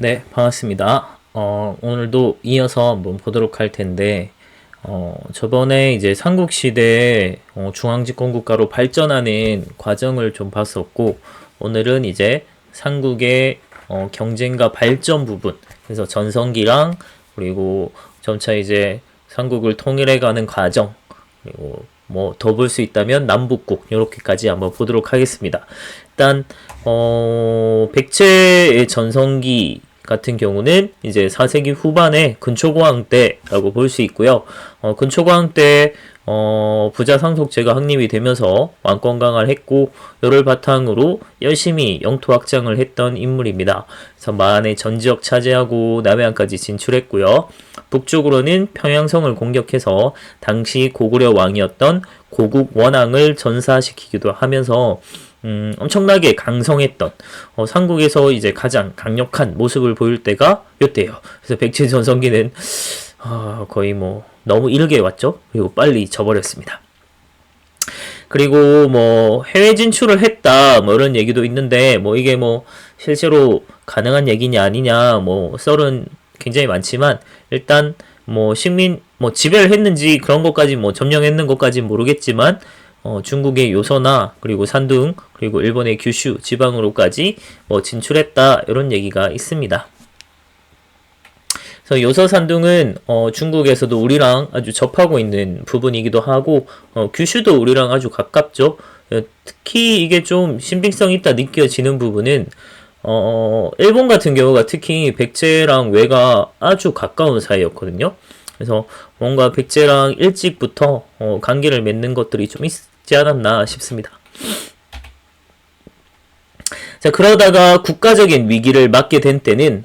네, 반갑습니다. 오늘도 이어서 한번 보도록 할 텐데, 저번에 이제 삼국시대의 중앙집권국가로 발전하는 과정을 좀 봤었고, 오늘은 이제 삼국의 경쟁과 발전 부분, 그래서 전성기랑, 그리고 점차 이제 삼국을 통일해가는 과정, 그리고 뭐 더 볼 수 있다면 남북국, 이렇게까지 한번 보도록 하겠습니다. 일단, 백제의 전성기 같은 경우는 이제 4세기 후반에 근초고왕 때라고 볼 수 있고요. 근초고왕 때 부자 상속제가 확립이 되면서 왕권 강화를 했고, 이를 바탕으로 열심히 영토 확장을 했던 인물입니다. 그래서 마한의 전 지역 차지하고 남해안까지 진출했고요. 북쪽으로는 평양성을 공격해서 당시 고구려 왕이었던 고국 원왕을 전사시키기도 하면서 엄청나게 강성했던 삼국에서 이제 가장 강력한 모습을 보일 때가 요때예요. 그래서 백제 전성기는 거의 뭐 너무 이르게 왔죠. 그리고 빨리 져버렸습니다. 그리고 뭐 해외 진출을 했다 뭐 이런 얘기도 있는데, 뭐 이게 뭐 실제로 가능한 얘기냐 아니냐 뭐 썰은 굉장히 많지만, 일단 뭐 식민 뭐 지배를 했는지 그런 것까지 뭐 점령했는 것까지 모르겠지만, 중국의 요서나 그리고 산둥 그리고 일본의 규슈 지방으로까지 뭐 진출했다 이런 얘기가 있습니다. 그래서 요서 산둥은 중국에서도 우리랑 아주 접하고 있는 부분이기도 하고, 규슈도 우리랑 아주 가깝죠. 특히 이게 좀 신빙성 있다 느껴지는 부분은 일본 같은 경우가 특히 백제랑 외가 아주 가까운 사이였거든요. 그래서 뭔가 백제랑 일찍부터 관계를 맺는 것들이 좀 있지 않았나 싶습니다. 자, 그러다가 국가적인 위기를 맞게 된 때는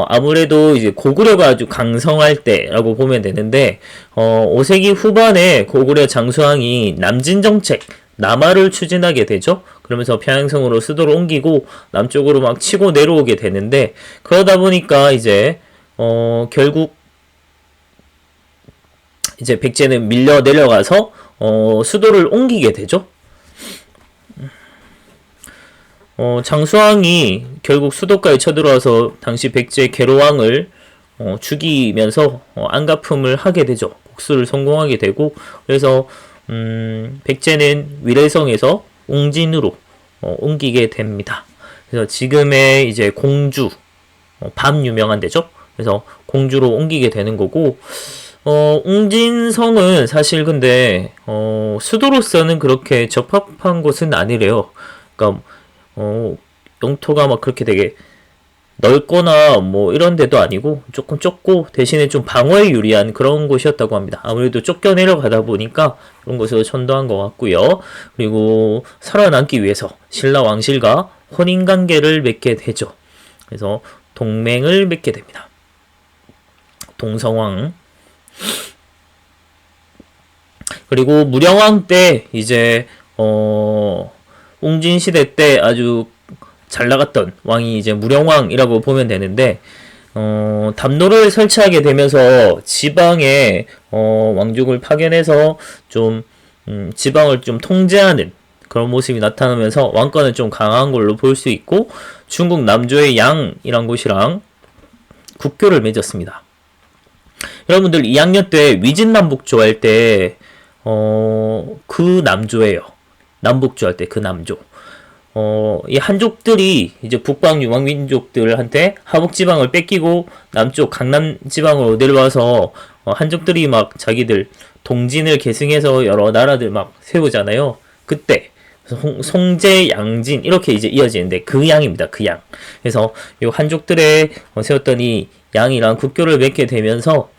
아무래도 이제 고구려가 아주 강성할 때라고 보면 되는데, 5세기 후반에 고구려 장수왕이 남진 정책, 남하를 추진하게 되죠. 그러면서 평양성으로 수도를 옮기고 남쪽으로 막 치고 내려오게 되는데, 그러다 보니까 이제 결국 이제 백제는 밀려 내려가서 수도를 옮기게 되죠. 장수왕이 결국 수도까지 쳐들어와서 당시 백제 계로왕을 죽이면서 안가품을 하게 되죠. 복수를 성공하게 되고, 그래서 백제는 위례성에서 웅진으로 옮기게 됩니다. 그래서 지금의 이제 공주, 밤 유명한 데죠. 그래서 공주로 옮기게 되는 거고, 웅진성은 사실 근데 수도로서는 그렇게 적합한 곳은 아니래요. 그러니까 영토가 막 그렇게 되게 넓거나 뭐 이런 데도 아니고 조금 좁고, 대신에 좀 방어에 유리한 그런 곳이었다고 합니다. 아무래도 쫓겨 내려가다 보니까 그런 곳으로 천도한 것 같고요. 그리고 살아남기 위해서 신라 왕실과 혼인관계를 맺게 되죠. 그래서 동맹을 맺게 됩니다. 동성왕. 그리고 무령왕 때 이제 웅진 시대 때 아주 잘 나갔던 왕이 이제 무령왕이라고 보면 되는데, 담로를 설치하게 되면서 지방에 왕족을 파견해서 좀 지방을 좀 통제하는 그런 모습이 나타나면서 왕권을 좀 강한 걸로 볼 수 있고, 중국 남조의 양이란 곳이랑 국교를 맺었습니다. 여러분들 2학년 때 위진남북조 할 때 그 남조예요. 남북조 할 때 그 남조. 이 한족들이 이제 북방 유망민족들한테 하북지방을 뺏기고 남쪽 강남지방으로 내려와서 한족들이 막 자기들 동진을 계승해서 여러 나라들 막 세우잖아요. 그때 송제, 양진 이렇게 이제 이어지는데 그 양입니다. 그 양. 그래서 이 한족들의 세웠던 이 양이랑 국교를 맺게 되면서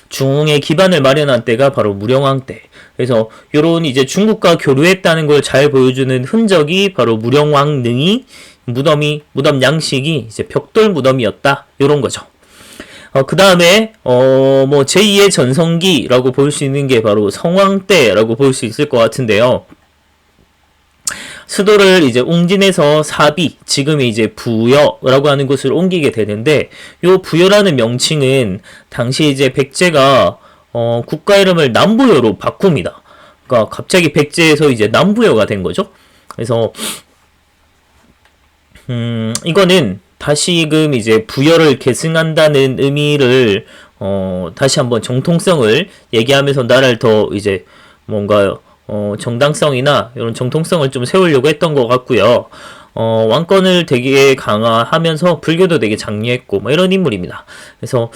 중흥의 기반을 마련한 때가 바로 무령왕 때. 그래서 요런 이제 중국과 교류했다는 걸 잘 보여주는 흔적이 바로 무령왕 능이 무덤 양식이 이제 벽돌 무덤이었다. 요런 거죠. 그 다음에 뭐 제2의 전성기라고 볼 수 있는 게 바로 성왕 때라고 볼 수 있을 것 같은데요. 수도를 이제 웅진에서 사비, 지금의 이제 부여라고 하는 곳을 옮기게 되는데, 요 부여라는 명칭은 당시 이제 백제가 국가 이름을 남부여로 바꿉니다. 그러니까 갑자기 백제에서 이제 남부여가 된 거죠. 그래서 이거는 다시금 이제 부여를 계승한다는 의미를 다시 한번 정통성을 얘기하면서 나라를 더 이제 뭔가 정당성이나 이런 정통성을 좀 세우려고 했던 것 같고요. 왕권을 되게 강화하면서 불교도 되게 장려했고 뭐 이런 인물입니다. 그래서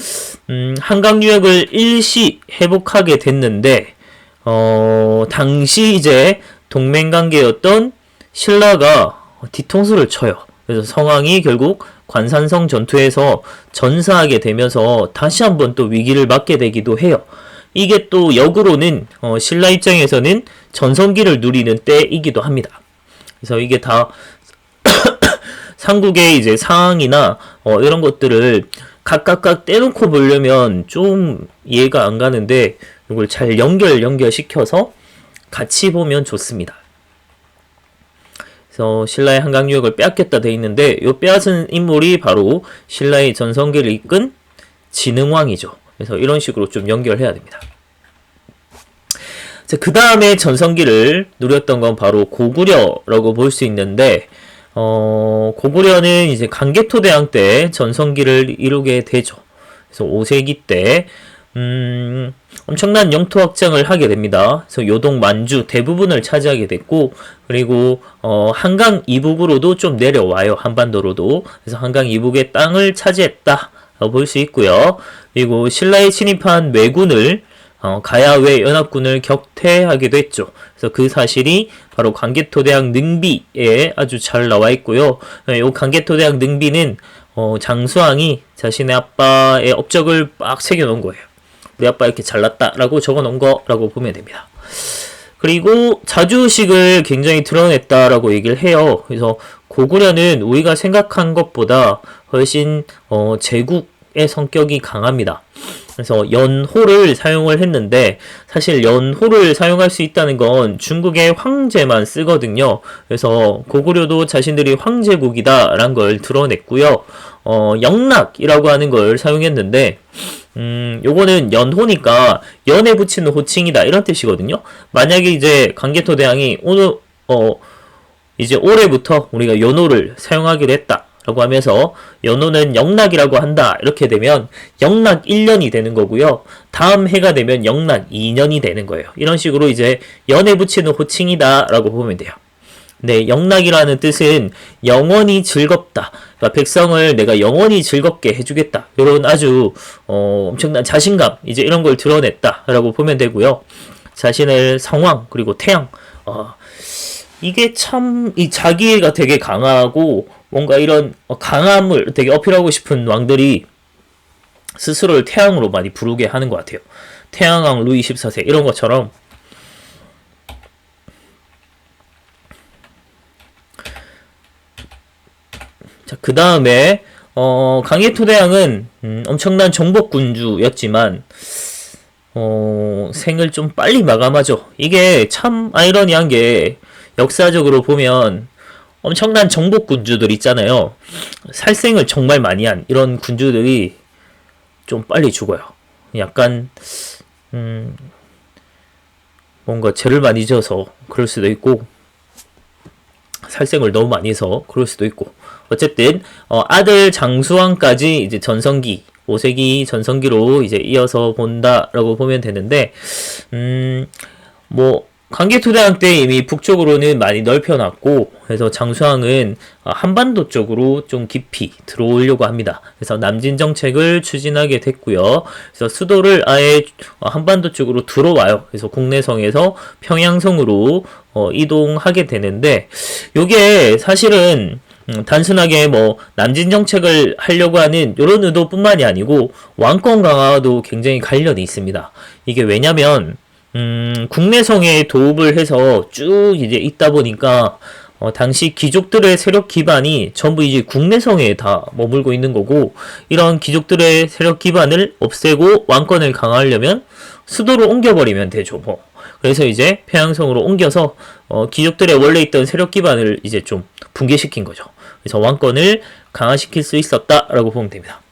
한강 유역을 일시 회복하게 됐는데 당시 이제 동맹관계였던 신라가 뒤통수를 쳐요. 그래서 성왕이 결국 관산성 전투에서 전사하게 되면서 다시 한번 또 위기를 맞게 되기도 해요. 이게 또 역으로는 신라 입장에서는 전성기를 누리는 때이기도 합니다. 그래서 이게 다 삼국의 이제 상황이나 이런 것들을 각각 떼놓고 보려면 좀 이해가 안 가는데 이걸 잘 연결시켜서 같이 보면 좋습니다. 그래서 신라의 한강 유역을 빼앗겠다 돼 있는데 이 빼앗은 인물이 바로 신라의 전성기를 이끈 진흥왕이죠. 그래서 이런 식으로 좀 연결해야 됩니다. 그 다음에 전성기를 누렸던 건 바로 고구려라고 볼 수 있는데 고구려는 이제 강개토대왕 때 전성기를 이루게 되죠. 그래서 5세기 때 엄청난 영토 확장을 하게 됩니다. 그래서 요동, 만주 대부분을 차지하게 됐고, 그리고 한강 이북으로도 좀 내려와요. 한반도로도. 그래서 한강 이북의 땅을 차지했다 볼 수 있고요. 그리고 신라에 침입한 왜군을 가야외 연합군을 격퇴하기도 했죠. 그래서 그 사실이 바로 강개토대왕 능비에 아주 잘 나와 있고요. 이 강개토대왕 능비는 장수왕이 자신의 아빠의 업적을 막 새겨놓은 거예요. 우리 아빠 이렇게 잘났다라고 적어놓은 거라고 보면 됩니다. 그리고 자주의식을 굉장히 드러냈다라고 얘기를 해요. 그래서 고구려는 우리가 생각한 것보다 훨씬 제국의 성격이 강합니다. 그래서 연호를 사용을 했는데 사실 연호를 사용할 수 있다는 건 중국의 황제만 쓰거든요. 그래서 고구려도 자신들이 황제국이다 라는 걸 드러냈고요. 영락이라고 하는 걸 사용했는데 요거는 연호니까 연에 붙이는 호칭이다 이런 뜻이거든요. 만약에 이제 강개토대왕이 오늘 이제 올해부터 우리가 연호를 사용하기로 했다 라고 하면서 연호는 영락이라고 한다 이렇게 되면 영락 1년이 되는 거고요. 다음 해가 되면 영락 2년이 되는 거예요. 이런 식으로 이제 연에 붙이는 호칭이다 라고 보면 돼요. 네, 영락이라는 뜻은 영원히 즐겁다. 그러니까 백성을 내가 영원히 즐겁게 해주겠다. 이런 아주 엄청난 자신감 이제 이런 걸 드러냈다라고 보면 되고요. 자신을 성왕 그리고 태양 이게 참 이 자기애가 되게 강하고 뭔가 이런 강함을 되게 어필하고 싶은 왕들이 스스로를 태양으로 많이 부르게 하는 것 같아요. 태양왕 루이 14세 이런 것처럼. 자, 그 다음에 강개토대왕은 엄청난 정복군주였지만 생을 좀 빨리 마감하죠. 이게 참 아이러니한 게 역사적으로 보면 엄청난 정복군주들 있잖아요. 살생을 정말 많이 한 이런 군주들이 좀 빨리 죽어요. 약간 뭔가 죄를 많이 지어서 그럴 수도 있고 살생을 너무 많이 해서 그럴 수도 있고 어쨌든 아들 장수왕까지 이제 전성기 5세기 전성기로 이제 이어서 본다라고 보면 되는데 뭐 강개토대왕 때 이미 북쪽으로는 많이 넓혀놨고 그래서 장수왕은 한반도 쪽으로 좀 깊이 들어오려고 합니다. 그래서 남진 정책을 추진하게 됐고요. 그래서 수도를 아예 한반도 쪽으로 들어와요. 그래서 국내성에서 평양성으로 이동하게 되는데 요게 사실은 단순하게 뭐 남진 정책을 하려고 하는 이런 의도뿐만이 아니고 왕권 강화도 굉장히 관련이 있습니다. 이게 왜냐면 국내성에 도읍을 해서 쭉 이제 있다 보니까 당시 귀족들의 세력 기반이 전부 이제 국내성에 다 머물고 있는 거고 이런 귀족들의 세력 기반을 없애고 왕권을 강화하려면 수도로 옮겨버리면 되죠. 뭐. 그래서 이제 평양성으로 옮겨서 귀족들의 원래 있던 세력 기반을 이제 좀 붕괴시킨 거죠. 그래서 왕권을 강화시킬 수 있었다라고 보면 됩니다.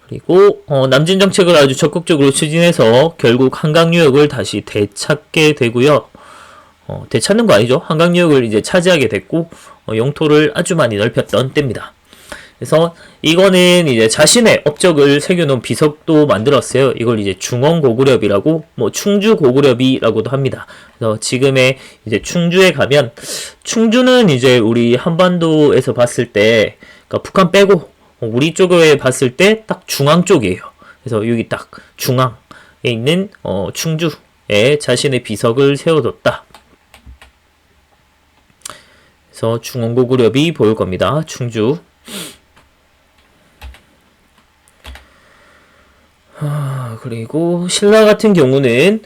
그리고 남진 정책을 아주 적극적으로 추진해서 결국 한강 유역을 다시 되찾게 되고요. 되찾는 거 아니죠? 한강 유역을 이제 차지하게 됐고 영토를 아주 많이 넓혔던 때입니다. 그래서 이거는 이제 자신의 업적을 새겨놓은 비석도 만들었어요. 이걸 이제 중원고구려비라고, 뭐 충주고구려비라고도 합니다. 그래서 지금의 이제 충주에 가면, 충주는 이제 우리 한반도에서 봤을 때, 그러니까 북한 빼고 우리 쪽에 봤을 때 딱 중앙 쪽이에요. 그래서 여기 딱 중앙에 있는 충주에 자신의 비석을 세워뒀다. 그래서 중원고구려비 보일 겁니다. 충주. 그리고 신라 같은 경우는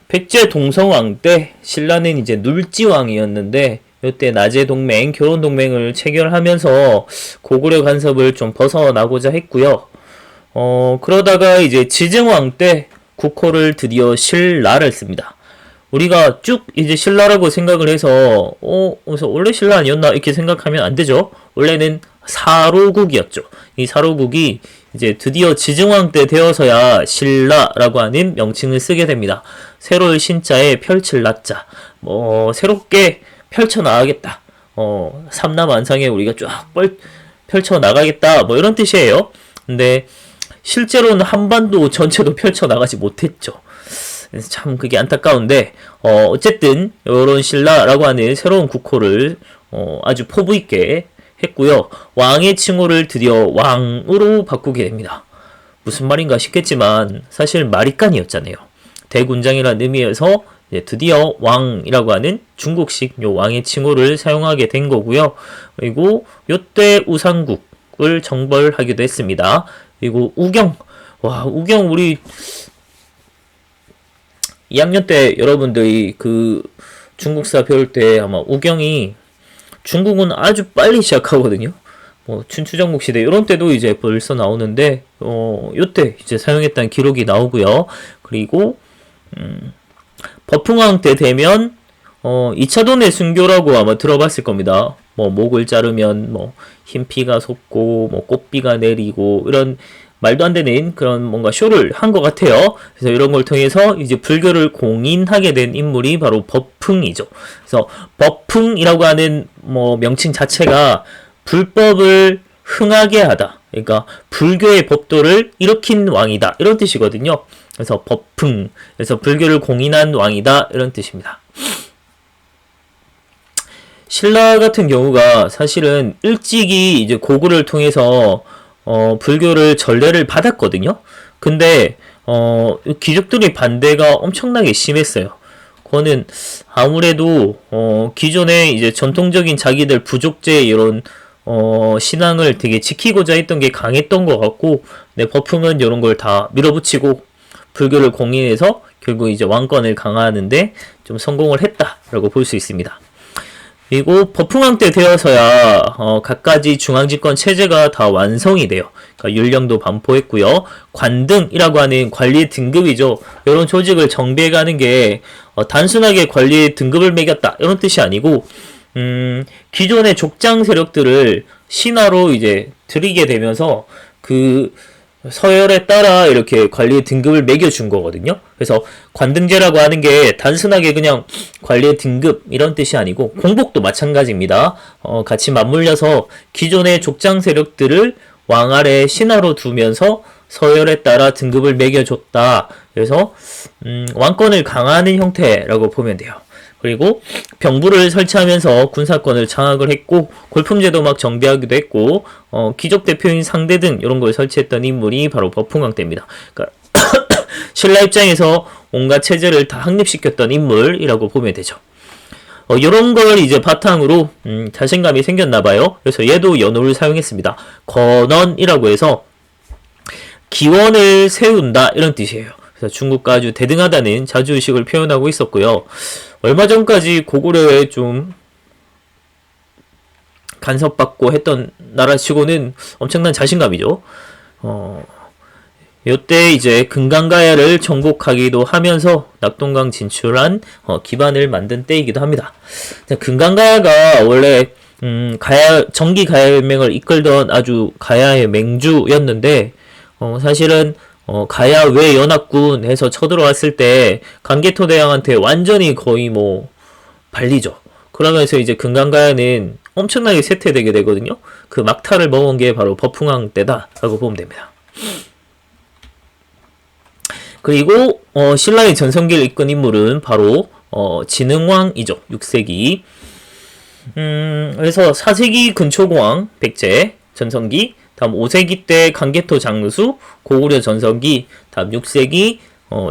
백제 동성왕 때 신라는 이제 눌지왕이었는데 이때 나제 동맹, 결혼 동맹을 체결하면서 고구려 간섭을 좀 벗어나고자 했고요. 그러다가 이제 지증왕 때 국호를 드디어 신라를 씁니다. 우리가 쭉 이제 신라라고 생각을 해서 그래서 원래 신라 아니었나 이렇게 생각하면 안 되죠. 원래는 사로국이었죠. 이 사로국이 이제 드디어 지증왕 때 되어서야 신라라고 하는 명칭을 쓰게 됩니다. 새로운 신자에 펼칠 라자. 새롭게 펼쳐나가겠다. 삼남안상에 우리가 쫙 펼쳐나가겠다. 뭐 이런 뜻이에요. 근데 실제로는 한반도 전체도 펼쳐나가지 못했죠. 그래서 참 그게 안타까운데, 어쨌든 이런 신라라고 하는 새로운 국호를 아주 포부 있게 했고요. 왕의 칭호를 드디어 왕으로 바꾸게 됩니다. 무슨 말인가 싶겠지만 사실 마리깐이었잖아요. 대군장이라는 의미에서 드디어 왕이라고 하는 중국식 요 왕의 칭호를 사용하게 된 거고요. 그리고 요때 우상국을 정벌하기도 했습니다. 그리고 우경, 우경 우리 2학년 때 여러분들이 그 중국사 배울 때 아마 우경이 중국은 아주 빨리 시작하거든요. 춘추전국 시대 이런 때도 이제 벌써 나오는데 요때 이제 사용했다는 기록이 나오고요. 그리고 버풍왕 때 되면 2차돈의 순교라고 아마 들어봤을 겁니다. 목을 자르면 흰 피가 솟고 꽃비가 내리고 이런 말도 안 되는 그런 뭔가 쇼를 한 것 같아요. 그래서 이런 걸 통해서 이제 불교를 공인하게 된 인물이 바로 버풍이죠. 그래서 버풍이라고 하는 명칭 자체가 불법을 흥하게 하다. 그러니까 불교의 법도를 일으킨 왕이다. 이런 뜻이거든요. 그래서 버풍. 그래서 불교를 공인한 왕이다. 이런 뜻입니다. 신라 같은 경우가 사실은 일찍이 이제 고구려를 통해서 불교를 전례를 받았거든요. 근데 귀족들의 반대가 엄청나게 심했어요. 그거는 아무래도 기존의 이제 전통적인 자기들 부족제 이런 신앙을 되게 지키고자 했던 게 강했던 것 같고, 버풍은 이런 걸 다 밀어붙이고 불교를 공인해서 결국 이제 왕권을 강화하는데 좀 성공을 했다라고 볼 수 있습니다. 그리고 버풍왕 때 되어서야 갖가지 중앙집권 체제가 다 완성이 돼요. 그러니까 율령도 반포했고요. 관등이라고 하는 관리의 등급이죠. 이런 조직을 정비해가는 게 단순하게 관리의 등급을 매겼다 이런 뜻이 아니고 기존의 족장 세력들을 신하로 이제 들이게 되면서 그 서열에 따라 이렇게 관리의 등급을 매겨준 거거든요. 그래서 관등제라고 하는 게 단순하게 그냥 관리의 등급 이런 뜻이 아니고 공복도 마찬가지입니다. 같이 맞물려서 기존의 족장 세력들을 왕 아래 신하로 두면서 서열에 따라 등급을 매겨줬다. 그래서 왕권을 강화하는 형태라고 보면 돼요. 그리고 병부를 설치하면서 군사권을 장악을 했고 골품제도 막 정비하기도 했고 귀족 대표인 상대 등 이런 걸 설치했던 인물이 바로 버풍왕 때입니다. 그러니까 신라 입장에서 온갖 체제를 다 확립시켰던 인물이라고 보면 되죠. 이런 걸 이제 바탕으로 자신감이 생겼나봐요. 그래서 얘도 연호를 사용했습니다. 건원이라고 해서 기원을 세운다 이런 뜻이에요. 그래서 중국과 아주 대등하다는 자주의식을 표현하고 있었고요. 얼마 전까지 고구려에 좀 간섭받고 했던 나라치고는 엄청난 자신감이죠. 요때 이제 금강가야를 정복하기도 하면서 낙동강 진출한 기반을 만든 때이기도 합니다. 금강가야가 원래 정기 가야연맹을 이끌던 아주 가야의 맹주였는데 사실은 가야 외 연합군 해서 쳐들어왔을 때 강개토대왕한테 완전히 거의 발리죠. 그러면서 이제 금강가야는 엄청나게 쇠퇴되게 되거든요. 그 막타를 먹은 게 바로 버풍왕 때다라고 보면 됩니다. 그리고 신라의 전성기를 이끈 인물은 바로 진흥왕이죠. 6세기. 그래서 4세기 근초공왕 백제 전성기, 다음 5세기 때 강개토 장르수 고구려 전성기, 다음 6세기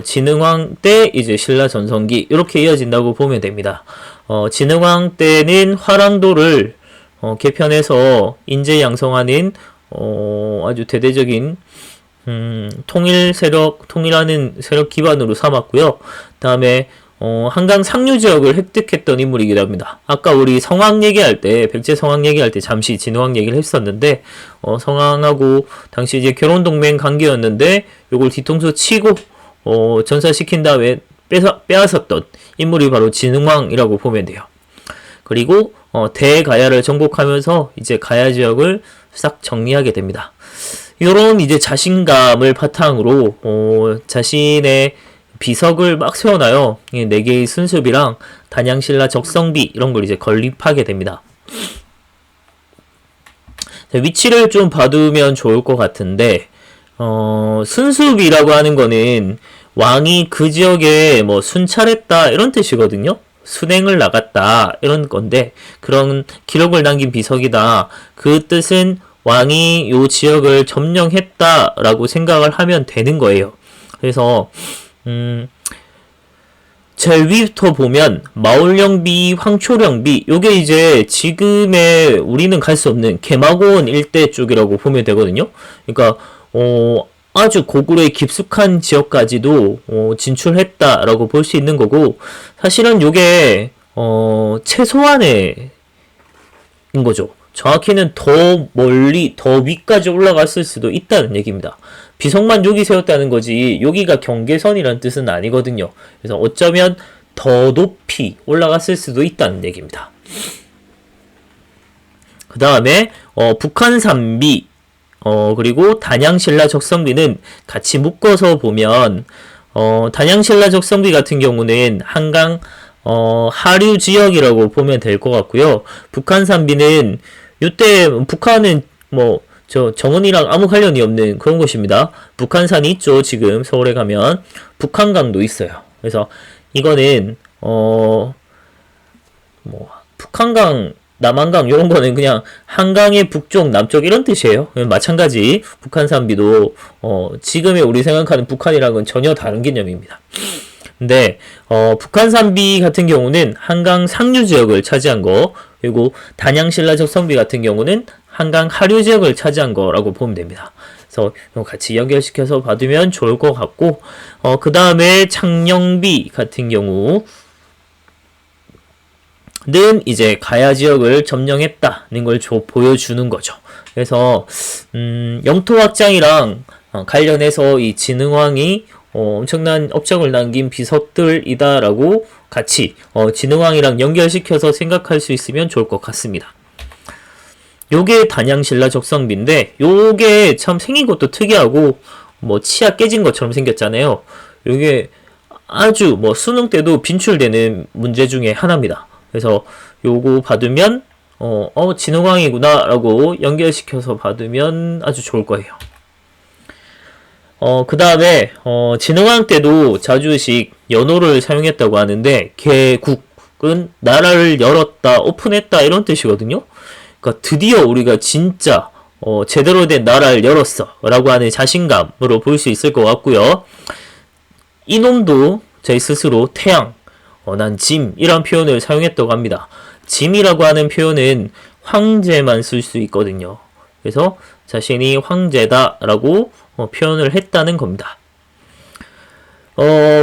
진흥왕 때 이제 신라 전성기 이렇게 이어진다고 보면 됩니다. 진흥왕 때는 화랑도를 개편해서 인재 양성하는 아주 대대적인 통일하는 세력 기반으로 삼았고요. 다음에 한강 상류 지역을 획득했던 인물이기도 합니다. 아까 우리 성왕 얘기할 때, 백제 성왕 얘기할 때 잠시 진흥왕 얘기를 했었는데, 성왕하고 당시 이제 결혼 동맹 관계였는데, 요걸 뒤통수 치고, 전사시킨 다음에 빼앗았던 인물이 바로 진흥왕이라고 보면 돼요. 그리고, 대가야를 정복하면서 이제 가야 지역을 싹 정리하게 됩니다. 요런 이제 자신감을 바탕으로, 자신의 비석을 막 세워놔요. 4개의 순습이랑 단양신라 적성비 이런 걸 이제 건립하게 됩니다. 위치를 좀 봐두면 좋을 것 같은데 순습이라고 하는 거는 왕이 그 지역에 뭐 순찰했다 이런 뜻이거든요. 순행을 나갔다 이런 건데 그런 기록을 남긴 비석이다. 그 뜻은 왕이 요 지역을 점령했다라고 생각을 하면 되는 거예요. 그래서 제일 위부터 보면 마올령비, 황초령비 요게 이제 지금의 우리는 갈 수 없는 개마고원 일대 쪽이라고 보면 되거든요. 그러니까 아주 고구려의 깊숙한 지역까지도 진출했다라고 볼 수 있는 거고 사실은 요게 최소한의 인 거죠. 정확히는 더 멀리, 더 위까지 올라갔을 수도 있다는 얘기입니다. 비석만 여기 세웠다는 거지 여기가 경계선이라는 뜻은 아니거든요. 그래서 어쩌면 더 높이 올라갔을 수도 있다는 얘기입니다. 그 다음에 북한산비 그리고 단양신라 적성비는 같이 묶어서 보면 단양신라 적성비 같은 경우는 한강 하류 지역이라고 보면 될 것 같고요. 북한산비는 이때 북한은 정은이랑 아무 관련이 없는 그런 곳입니다. 북한산이 있죠. 지금 서울에 가면 북한강도 있어요. 그래서 이거는 북한강, 남한강 이런 거는 그냥 한강의 북쪽, 남쪽 이런 뜻이에요. 마찬가지 북한산비도 지금의 우리 생각하는 북한이랑은 전혀 다른 개념입니다. 근데 북한산비 같은 경우는 한강 상류 지역을 차지한 거, 그리고 단양신라 적성비 같은 경우는 한강 하류 지역을 차지한 거라고 보면 됩니다. 그래서 같이 연결시켜서 봐두면 좋을 것 같고 그 다음에 창녕비 같은 경우는 이제 가야 지역을 점령했다는 걸 보여주는 거죠. 그래서 영토 확장이랑 관련해서 이 진흥왕이 엄청난 업적을 남긴 비석들이다라고 같이 진흥왕이랑 연결시켜서 생각할 수 있으면 좋을 것 같습니다. 요게 단양신라 적성비인데 요게 참 생긴 것도 특이하고 치아 깨진 것처럼 생겼잖아요. 요게 아주 수능 때도 빈출되는 문제 중에 하나입니다. 그래서 요거 받으면 진흥왕이구나 라고 연결시켜서 받으면 아주 좋을 거예요. 그 다음에 진흥왕 때도 자주식 연호를 사용했다고 하는데 개국은 나라를 열었다, 오픈했다 이런 뜻이거든요. 그러니까 드디어 우리가 진짜 제대로 된 나라를 열었어 라고 하는 자신감으로 볼 수 있을 것 같고요. 이놈도 제 스스로 태양, 난 짐 이런 표현을 사용했다고 합니다. 짐이라고 하는 표현은 황제만 쓸 수 있거든요. 그래서 자신이 황제다 라고 표현을 했다는 겁니다.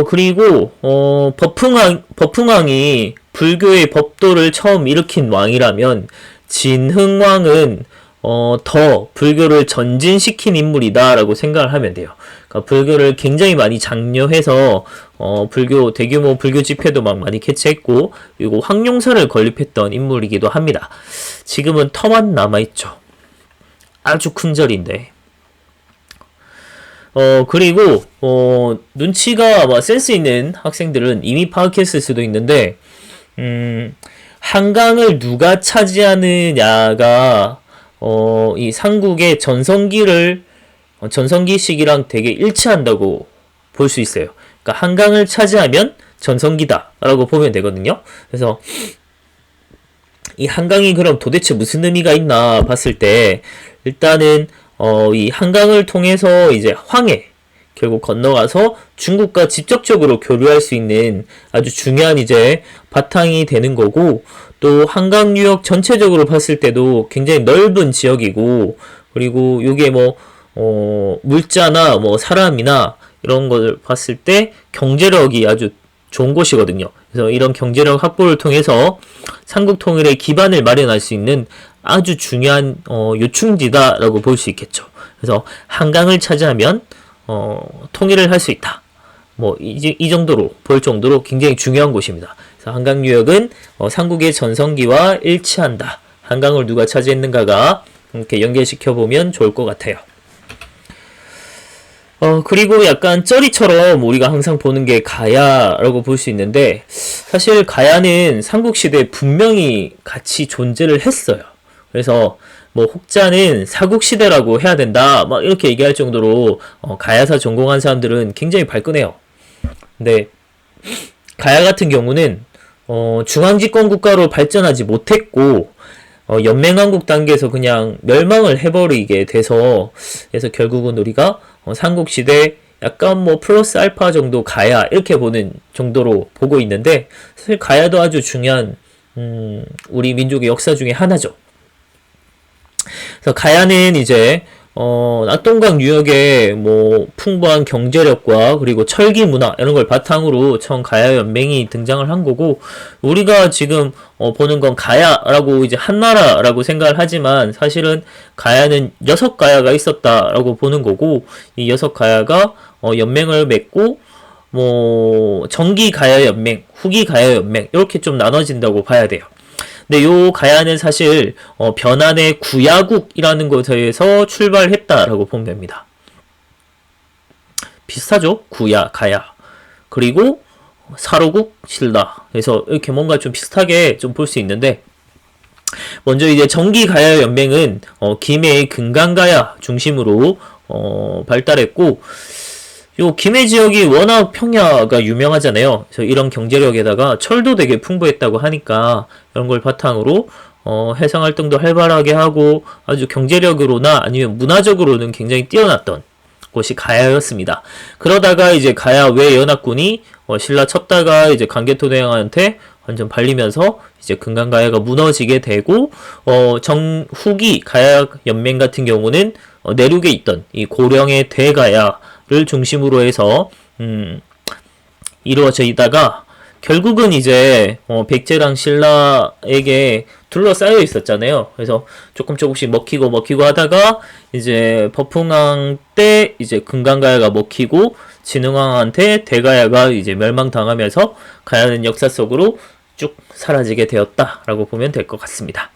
그리고 버풍왕이 불교의 법도를 처음 일으킨 왕이라면 진흥왕은 더 불교를 전진시킨 인물이다 라고 생각을 하면 돼요. 그러니까 불교를 굉장히 많이 장려해서 대규모 불교 집회도 막 많이 개최했고 그리고 황룡사를 건립했던 인물이기도 합니다. 지금은 터만 남아있죠. 아주 큰 절인데 그리고 눈치가 센스 있는 학생들은 이미 파악했을 수도 있는데 한강을 누가 차지하느냐가 이 삼국의 전성기식이랑 되게 일치한다고 볼 수 있어요. 그러니까 한강을 차지하면 전성기다라고 보면 되거든요. 그래서 이 한강이 그럼 도대체 무슨 의미가 있나 봤을 때 일단은 이 한강을 통해서 이제 황해 결국 건너가서 중국과 직접적으로 교류할 수 있는 아주 중요한 이제 바탕이 되는 거고, 또 한강 유역 전체적으로 봤을 때도 굉장히 넓은 지역이고, 그리고 요게 뭐 물자나 뭐 사람이나 이런 걸 봤을 때 경제력이 아주 좋은 곳이거든요. 그래서 이런 경제력 확보를 통해서 삼국 통일의 기반을 마련할 수 있는 아주 중요한 요충지다라고 볼 수 있겠죠. 그래서 한강을 차지하면 통일을 할 수 있다. 뭐 이 정도로 볼 정도로 굉장히 중요한 곳입니다. 그래서 한강 유역은 삼국의 전성기와 일치한다. 한강을 누가 차지했는가가 이렇게 연결시켜 보면 좋을 것 같아요. 그리고 약간 쩌리처럼 우리가 항상 보는 게 가야라고 볼 수 있는데, 사실 가야는 삼국시대에 분명히 같이 존재를 했어요. 그래서 뭐 혹자는 사국시대라고 해야 된다 막 이렇게 얘기할 정도로 가야사 전공한 사람들은 굉장히 발끈해요. 근데 가야 같은 경우는 중앙집권 국가로 발전하지 못했고 연맹왕국 단계에서 그냥 멸망을 해버리게 돼서, 그래서 결국은 우리가 삼국시대 약간 뭐 플러스 알파 정도 가야 이렇게 보는 정도로 보고 있는데, 사실 가야도 아주 중요한 우리 민족의 역사 중에 하나죠. 그래서 가야는 이제 낙동강 유역의 뭐 풍부한 경제력과 그리고 철기 문화 이런 걸 바탕으로 처음 가야 연맹이 등장을 한 거고, 우리가 지금 보는 건 가야라고 이제 한나라라고 생각을 하지만 사실은 가야는 6가야가 있었다라고 보는 거고, 이 6가야가 연맹을 맺고 뭐 정기 가야 연맹, 후기 가야 연맹 이렇게 좀 나눠진다고 봐야 돼요. 근데 요 가야는 사실 변환의 구야국이라는 것에서 출발했다라고 보면 됩니다. 비슷하죠? 구야, 가야. 그리고 사로국, 신라. 그래서 이렇게 뭔가 좀 비슷하게 좀 볼 수 있는데, 먼저 이제 정기 가야 연맹은 김해의 금강가야 중심으로 발달했고, 요 김해 지역이 워낙 평야가 유명하잖아요. 그래서 이런 경제력에다가 철도 되게 풍부했다고 하니까 이런 걸 바탕으로 해상 활동도 활발하게 하고 아주 경제력으로나 아니면 문화적으로는 굉장히 뛰어났던 곳이 가야였습니다. 그러다가 이제 가야 외 연합군이 신라 쳤다가 이제 강개토대왕한테 완전 발리면서 이제 금강가야가 무너지게 되고, 후기 가야 연맹 같은 경우는 내륙에 있던 이 고령의 대가야를 중심으로 해서 이루어져 있다가 결국은 이제 백제랑 신라에게 둘러싸여 있었잖아요. 그래서 조금씩 먹히고 하다가 이제 버풍왕 때 이제 금강가야가 먹히고 진흥왕한테 대가야가 이제 멸망당하면서 가야는 역사 속으로 쭉 사라지게 되었다라고 보면 될 것 같습니다.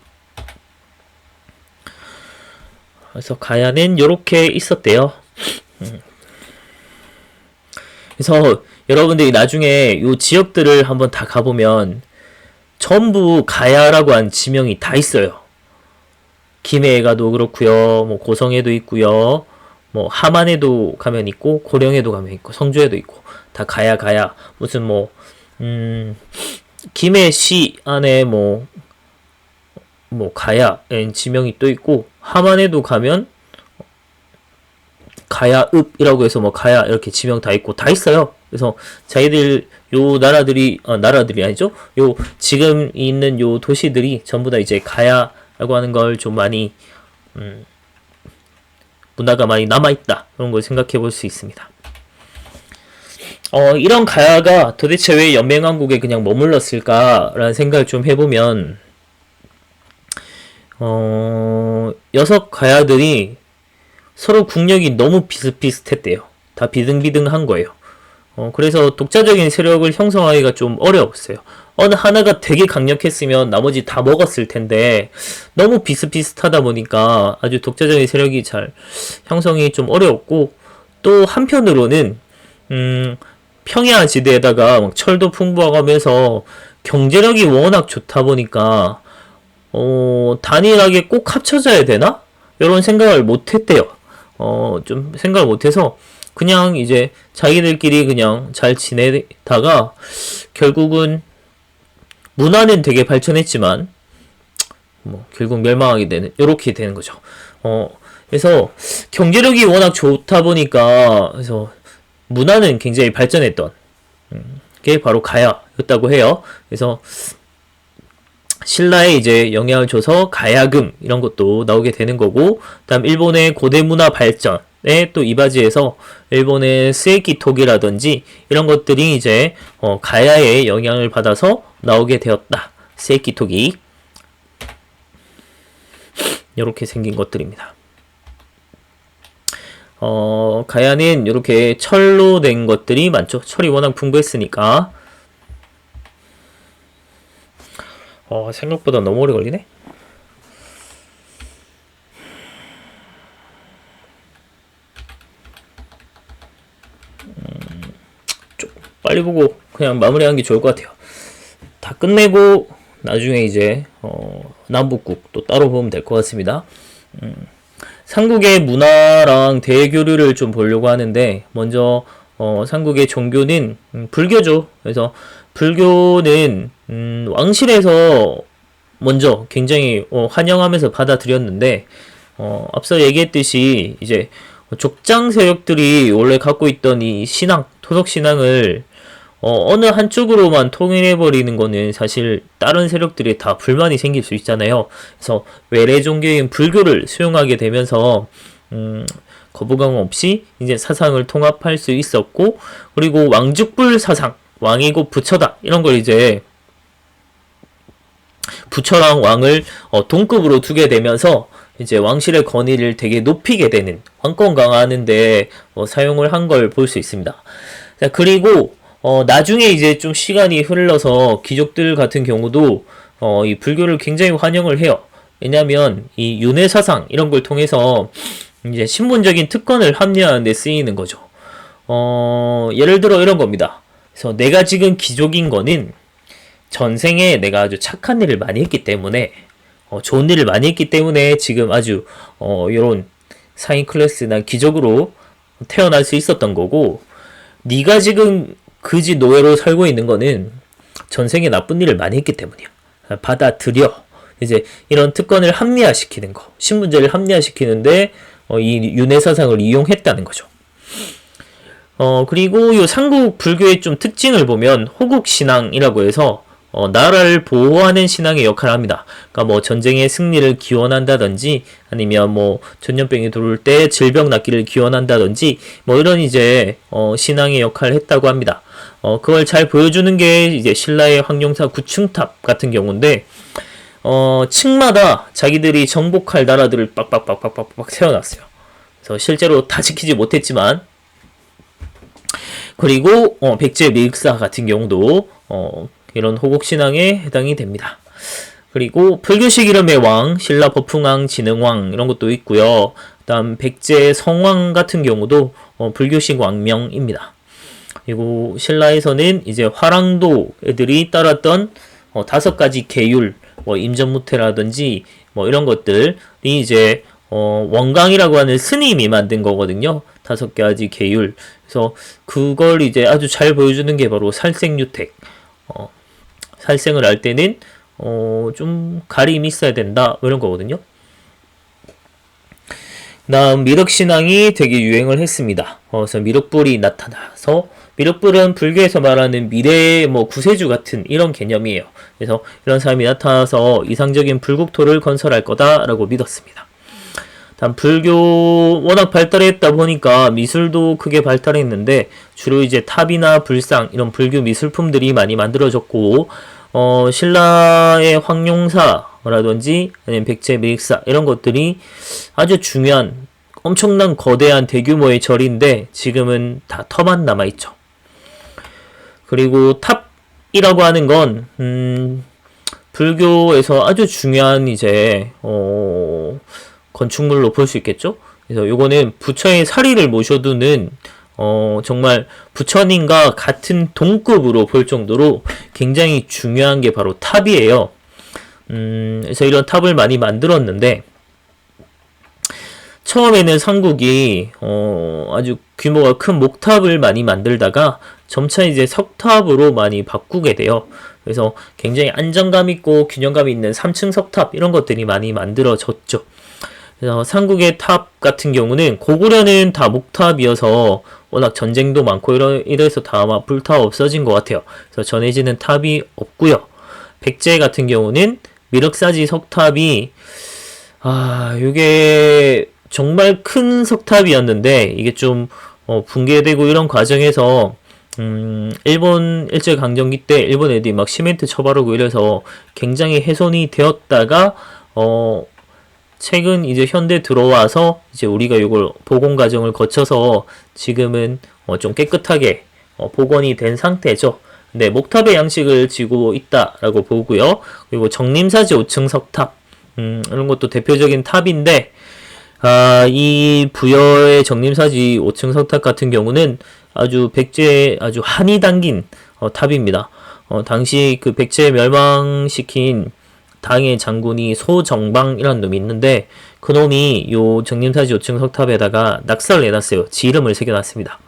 그래서 가야는 요렇게 있었대요. 그래서 여러분들이 나중에 요 지역들을 한번 다 가보면 전부 가야라고 한 지명이 다 있어요. 김해에 가도 그렇고요, 뭐 고성에도 있고요, 뭐 함안에도 가면 있고, 고령에도 가면 있고, 성주에도 있고, 다 가야. 무슨 뭐 김해시 안에 뭐 가야 지명이 또 있고, 함안에도 가면 가야읍이라고 해서 뭐 가야 이렇게 지명 다 있고 다 있어요. 그래서 자기들 요 나라들이 아니죠. 요 지금 있는 요 도시들이 전부 다 이제 가야라고 하는 걸 좀 많이 문화가 많이 남아있다, 그런 걸 생각해 볼 수 있습니다. 이런 가야가 도대체 왜 연맹왕국에 그냥 머물렀을까라는 생각을 좀 해보면, 6가야들이 서로 국력이 너무 비슷비슷했대요. 다 비등비등한 거예요. 그래서 독자적인 세력을 형성하기가 좀 어려웠어요. 어느 하나가 되게 강력했으면 나머지 다 먹었을 텐데, 너무 비슷비슷하다 보니까 아주 독자적인 세력이 잘 형성이 좀 어려웠고, 또 한편으로는 평야지대에다가 막 철도 풍부하면서 경제력이 워낙 좋다 보니까 단일하게 꼭 합쳐져야 되나? 이런 생각을 못 했대요. 좀 생각을 못 해서 그냥 이제 자기들끼리 그냥 잘 지내다가 결국은 문화는 되게 발전했지만 뭐 결국 멸망하게 되는 요렇게 되는 거죠. 그래서 경제력이 워낙 좋다 보니까 그래서 문화는 굉장히 발전했던 게 바로 가야였다고 해요. 그래서 신라에 이제 영향을 줘서 가야금 이런 것도 나오게 되는 거고, 그다음 일본의 고대 문화 발전에 또 이바지해서 일본의 스에키토기라든지 이런 것들이 이제 가야의 영향을 받아서 나오게 되었다. 스에키토기 이렇게 생긴 것들입니다. 가야는 이렇게 철로 된 것들이 많죠. 철이 워낙 풍부했으니까. 생각보다 너무 오래 걸리네. 좀 빨리 보고 그냥 마무리하는 게 좋을 것 같아요. 다 끝내고 나중에 이제 남북국 또 따로 보면 될 것 같습니다. 삼국의 문화랑 대교류를 좀 보려고 하는데, 먼저 삼국의 종교는 불교죠. 그래서 불교는 왕실에서 먼저 굉장히 환영하면서 받아들였는데, 앞서 얘기했듯이 이제 족장 세력들이 원래 갖고 있던 이 신앙, 토속 신앙을 어느 한쪽으로만 통일해버리는 거는 사실 다른 세력들이 다 불만이 생길 수 있잖아요. 그래서 외래 종교인 불교를 수용하게 되면서 거부감 없이 이제 사상을 통합할 수 있었고, 그리고 왕죽불 사상, 왕이고 부처다 이런 걸 이제 부처랑 왕을 동급으로 두게 되면서 이제 왕실의 권위를 되게 높이게 되는, 왕권 강화하는데 사용을 한 걸 볼 수 있습니다. 자, 그리고 나중에 이제 좀 시간이 흘러서 귀족들 같은 경우도 이 불교를 굉장히 환영을 해요. 왜냐하면 이 윤회 사상 이런 걸 통해서 이제 신분적인 특권을 합리화하는 데 쓰이는 거죠. 예를 들어 이런 겁니다. 그래서 내가 지금 귀족인 거는 전생에 내가 아주 착한 일을 많이 했기 때문에, 좋은 일을 많이 했기 때문에 지금 아주 이런 상위 클래스나 귀족으로 태어날 수 있었던 거고, 네가 지금 그지 노예로 살고 있는 거는 전생에 나쁜 일을 많이 했기 때문이야. 받아들여. 이제 이런 특권을 합리화시키는 거, 신분제를 합리화시키는데 이 윤회 사상을 이용했다는 거죠. 그리고 이 삼국 불교의 좀 특징을 보면 호국 신앙이라고 해서 나라를 보호하는 신앙의 역할을 합니다. 그러니까 뭐 전쟁의 승리를 기원한다든지, 아니면 뭐 전염병이 들어올 때 질병 낫기를 기원한다든지, 뭐 이런 이제 신앙의 역할을 했다고 합니다. 그걸 잘 보여주는 게 이제 신라의 황룡사 구층탑 같은 경우인데, 층마다 자기들이 정복할 나라들을 빡빡빡빡빡 세워놨어요. 그래서 실제로 다 지키지 못했지만, 그리고 백제 밀사 같은 경우도 이런 호국신앙에 해당이 됩니다. 그리고 불교식 이름의 왕, 신라 법흥왕, 진흥왕 이런 것도 있고요. 그다음 백제 성왕 같은 경우도 불교식 왕명입니다. 그리고 신라에서는 이제 화랑도 애들이 따랐던 5가지 계율, 뭐 임전무태라든지 뭐 이런 것들이 이제 원광이라고 하는 스님이 만든 거거든요. 5가지 계율. 그래서 그걸 이제 아주 잘 보여주는 게 바로 살생유택. 살생을 할 때는 좀 가림이 있어야 된다, 뭐 이런 거거든요. 다음 미륵신앙이 되게 유행을 했습니다. 그래서 미륵불이 나타나서, 미륵불은 불교에서 말하는 미래의 뭐 구세주 같은 이런 개념이에요. 그래서 이런 사람이 나타나서 이상적인 불국토를 건설할 거다라고 믿었습니다. 다음 불교 워낙 발달했다 보니까 미술도 크게 발달했는데, 주로 이제 탑이나 불상 이런 불교 미술품들이 많이 만들어졌고, 신라의 황룡사라든지 아니면 백제 밀사 이런 것들이 아주 중요한 엄청난 거대한 대규모의 절인데 지금은 다 터만 남아있죠. 그리고 탑이라고 하는 건 불교에서 아주 중요한 이제 건축물로 볼 수 있겠죠. 그래서 요거는 부처의 사리를 모셔두는 정말 부처님과 같은 동급으로 볼 정도로 굉장히 중요한 게 바로 탑이에요. 그래서 이런 탑을 많이 만들었는데, 처음에는 삼국이 아주 규모가 큰 목탑을 많이 만들다가 점차 이제 석탑으로 많이 바꾸게 돼요. 그래서 굉장히 안정감 있고 균형감 있는 3층 석탑 이런 것들이 많이 만들어졌죠. 그래서 삼국의 탑 같은 경우는 고구려는 다 목탑이어서 워낙 전쟁도 많고 이래서 다 아마 불타 없어진 것 같아요. 그래서 전해지는 탑이 없고요. 백제 같은 경우는 미륵사지 석탑이 이게 정말 큰 석탑이었는데 이게 좀 붕괴되고 이런 과정에서 일본 일제강점기 때 일본 애들이 막 시멘트 쳐바르고 이래서 굉장히 훼손이 되었다가 최근 이제 현대 들어와서 이제 우리가 이걸 복원 과정을 거쳐서 지금은 좀 깨끗하게 복원이 된 상태죠. 네, 목탑의 양식을 지고 있다라고 보고요. 그리고 정림사지 5층 석탑 이런 것도 대표적인 탑인데 이 부여의 정림사지 5층 석탑 같은 경우는 아주 백제의 아주 한이 담긴 탑입니다. 당시 그 백제 멸망시킨 당의 장군이 소정방이라는 놈이 있는데 그 놈이 요 정림사지 5층 석탑에다가 낙서를 해놨어요. 지 이름을 새겨놨습니다.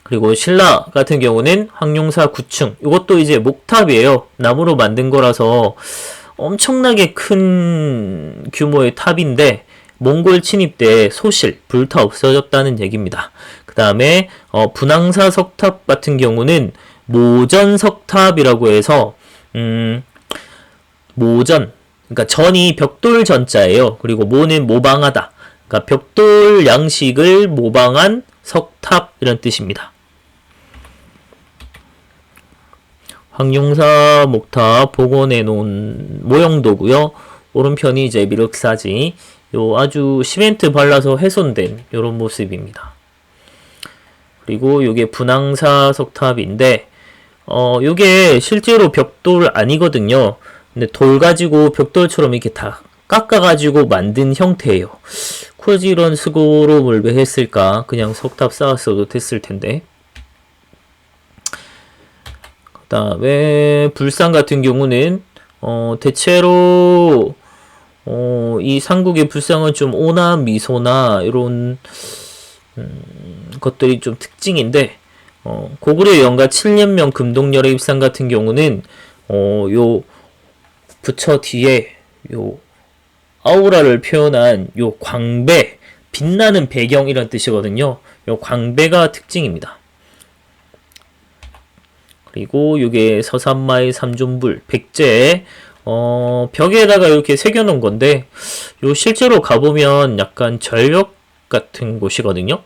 그리고 신라 같은 경우는 황룡사 9층 이것도 이제 목탑이에요. 나무로 만든 거라서 엄청나게 큰 규모의 탑인데 몽골 침입 때 소실, 불타 없어졌다는 얘기입니다. 그 다음에 분황사 석탑 같은 경우는 모전 석탑이라고 해서 모전, 그러니까 전이 벽돌 전자예요. 그리고 모는 모방하다. 그러니까 벽돌 양식을 모방한 석탑 이런 뜻입니다. 황룡사 목탑 복원해 놓은 모형도고요. 오른편이 이제 미륵사지. 요 아주 시멘트 발라서 훼손된 요런 모습입니다. 그리고 요게 분황사 석탑인데 요게 실제로 벽돌 아니거든요. 근데 돌 가지고 벽돌처럼 이렇게 다 깎아가지고 만든 형태예요. 굳이 이런 수고로움을 왜 했을까? 그냥 석탑 쌓았어도 됐을 텐데. 그 다음에 불상 같은 경우는 대체로 이 삼국의 불상은 좀 오나 미소나 이런 것들이 좀 특징인데 고구려 영가 7년명 금동열의 입상 같은 경우는 요 부처 뒤에 요 아우라를 표현한 요 광배, 빛나는 배경 이런 뜻이거든요. 요 광배가 특징입니다. 그리고 요게 서산마의 삼존불, 백제 벽에다가 이렇게 새겨놓은 건데 요 실제로 가보면 약간 절벽 같은 곳이거든요.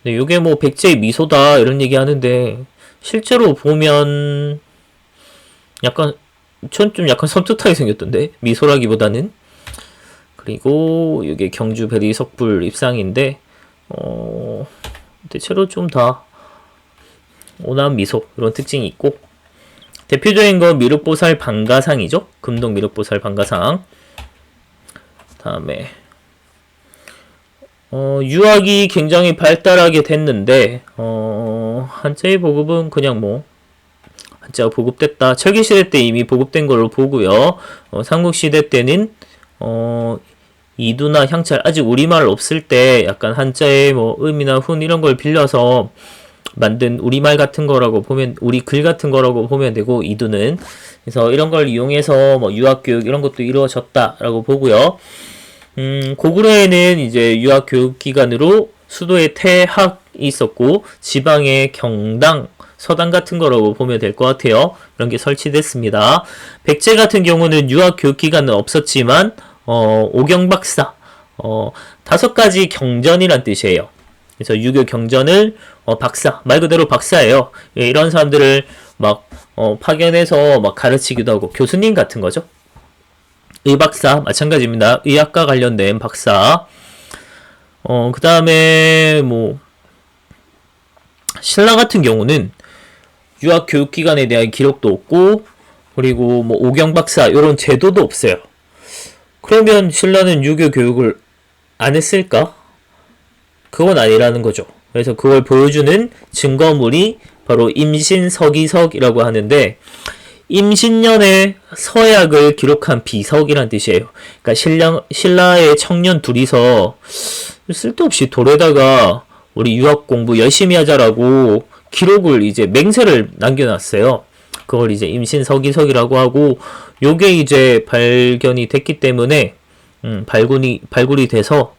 근데 요게 뭐 백제의 미소다 이런 얘기 하는데 실제로 보면 약간 전 좀 약간 섬뜩하게 생겼던데 미소라기보다는. 그리고 이게 경주 베리석불 입상인데 대체로 좀 다 오남 미소 이런 특징이 있고 대표적인 건 미륵보살 방가상이죠. 금동 미륵보살 방가상. 다음에 유학이 굉장히 발달하게 됐는데 한자의 보급은 그냥 뭐 한자가 보급됐다. 철기시대 때 이미 보급된 걸로 보고요. 삼국시대 때는 이두나 향찰 아직 우리말 없을 때 약간 한자의 뭐 음이나 훈 이런 걸 빌려서 만든 우리말 같은 거라고 보면 우리 글 같은 거라고 보면 되고 이두는 그래서 이런 걸 이용해서 뭐 유학교육 이런 것도 이루어졌다라고 보고요. 고구려에는 이제 유학교육 기관으로 수도에 태학이 있었고 지방에 경당 서당 같은 거라고 보면 될 것 같아요. 이런 게 설치됐습니다. 백제 같은 경우는 유학교육기관은 없었지만 오경박사 5가지 경전이란 뜻이에요. 그래서 유교 경전을 박사 말 그대로 박사예요. 예, 이런 사람들을 막 파견해서 막 가르치기도 하고 교수님 같은 거죠. 의박사 마찬가지입니다. 의학과 관련된 박사. 그 다음에 뭐 신라 같은 경우는 유학 교육 기관에 대한 기록도 없고 그리고 뭐 오경 박사 이런 제도도 없어요. 그러면 신라는 유교 교육을 안 했을까? 그건 아니라는 거죠. 그래서 그걸 보여주는 증거물이 바로 임신서기석이라고 하는데, 임신년에 서약을 기록한 비석이란 뜻이에요. 그러니까 신라의 청년 둘이서 쓸데없이 돌에다가 우리 유학 공부 열심히 하자라고 기록을 이제 맹세를 남겨놨어요. 그걸 이제 임신서기석이라고 하고, 요게 이제 발견이 됐기 때문에 발굴이 돼서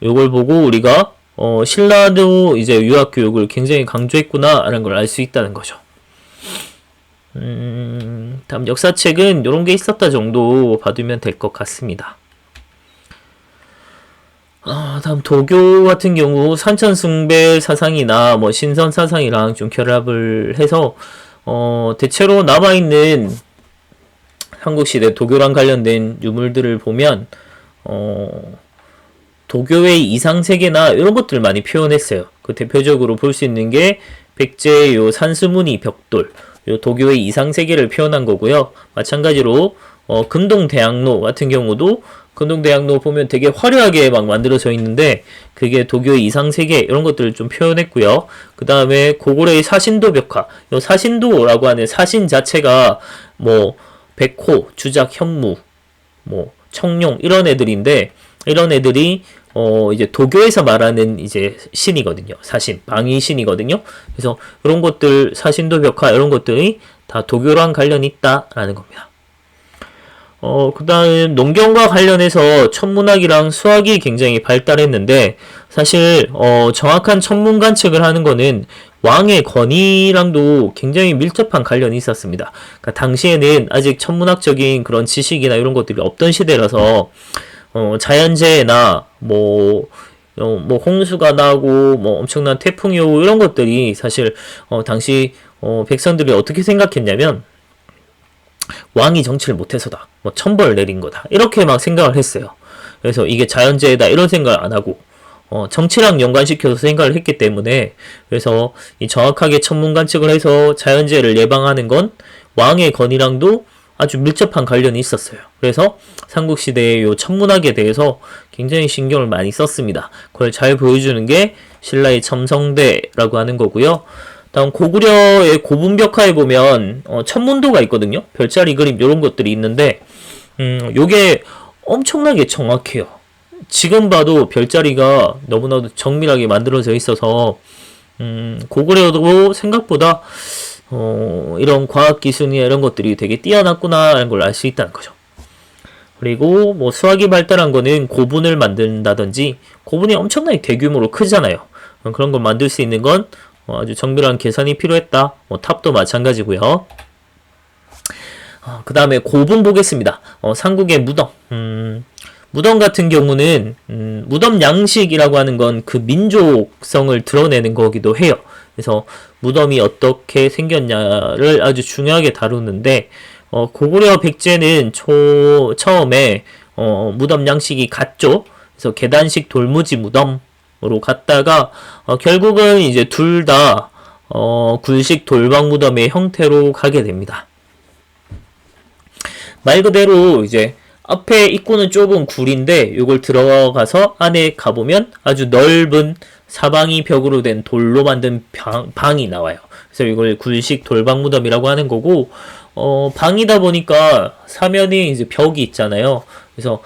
요걸 보고 우리가 신라도 이제 유학 교육을 굉장히 강조했구나라는 걸 알 수 있다는 거죠. 다음 역사책은 요런 게 있었다 정도 봐두면 될 것 같습니다. 다음 도교 같은 경우 산천숭배 사상이나 뭐 신선 사상이랑 좀 결합을 해서 대체로 남아있는 한국시대 도교랑 관련된 유물들을 보면 도교의 이상세계나 이런 것들을 많이 표현했어요. 그 대표적으로 볼 수 있는 게 백제의 요 산수무늬 벽돌, 요 도교의 이상세계를 표현한 거고요. 마찬가지로 금동대학로 같은 경우도 금동대학로 보면 되게 화려하게 막 만들어져 있는데 그게 도교의 이상세계 이런 것들을 좀 표현했고요. 그 다음에 고구려의 사신도 벽화, 요 사신도라고 하는 사신 자체가 뭐 백호, 주작, 현무, 뭐 청룡 이런 애들인데, 이런 애들이 이제 도교에서 말하는 이제 신이거든요. 사신, 방위 신이거든요. 그래서 이런 것들, 사신도 벽화 이런 것들이 다 도교랑 관련이 있다라는 겁니다. 그 다음 농경과 관련해서 천문학이랑 수학이 굉장히 발달했는데, 사실 정확한 천문 관측을 하는 거는 왕의 권위랑도 굉장히 밀접한 관련이 있었습니다. 그러니까 당시에는 아직 천문학적인 그런 지식이나 이런 것들이 없던 시대라서 자연재해나 뭐 홍수가 나고 뭐 엄청난 태풍이 오고 이런 것들이 사실 당시 백성들이 어떻게 생각했냐면 왕이 정치를 못해서다, 뭐 천벌 내린 거다 이렇게 막 생각을 했어요. 그래서 이게 자연재해다 이런 생각을 안 하고 정치랑 연관시켜서 생각을 했기 때문에, 그래서 이 정확하게 천문 관측을 해서 자연재해를 예방하는 건 왕의 권위랑도 아주 밀접한 관련이 있었어요. 그래서 삼국시대의 요 천문학에 대해서 굉장히 신경을 많이 썼습니다. 그걸 잘 보여주는 게 신라의 첨성대라고 하는 거고요. 다음 고구려의 고분벽화에 보면 천문도가 있거든요. 별자리 그림 이런 것들이 있는데 요게 엄청나게 정확해요. 지금 봐도 별자리가 너무나도 정밀하게 만들어져 있어서 고구려도 생각보다 이런 과학기술이나 이런 것들이 되게 뛰어났구나라는 걸 알 수 있다는 거죠. 그리고 뭐 수학이 발달한 거는 고분을 만든다든지, 고분이 엄청나게 대규모로 크잖아요. 그런 걸 만들 수 있는 건 아주 정밀한 계산이 필요했다. 뭐 탑도 마찬가지고요. 그 다음에 고분 보겠습니다. 삼국의 무덤. 무덤 같은 경우는 무덤 양식이라고 하는 건 그 민족성을 드러내는 거기도 해요. 그래서 무덤이 어떻게 생겼냐를 아주 중요하게 다루는데, 고구려 백제는 처음에 무덤 양식이 같죠. 그래서 계단식 돌무지 무덤으로 갔다가 결국은 이제 둘 다 굴식 돌방 무덤의 형태로 가게 됩니다. 말 그대로 이제 앞에 입구는 좁은 굴인데 이걸 들어가서 안에 가보면 아주 넓은 사방이 벽으로 된 돌로 만든 방이 나와요. 그래서 이걸 굴식 돌방 무덤이라고 하는 거고, 방이다 보니까 사면에 이제 벽이 있잖아요. 그래서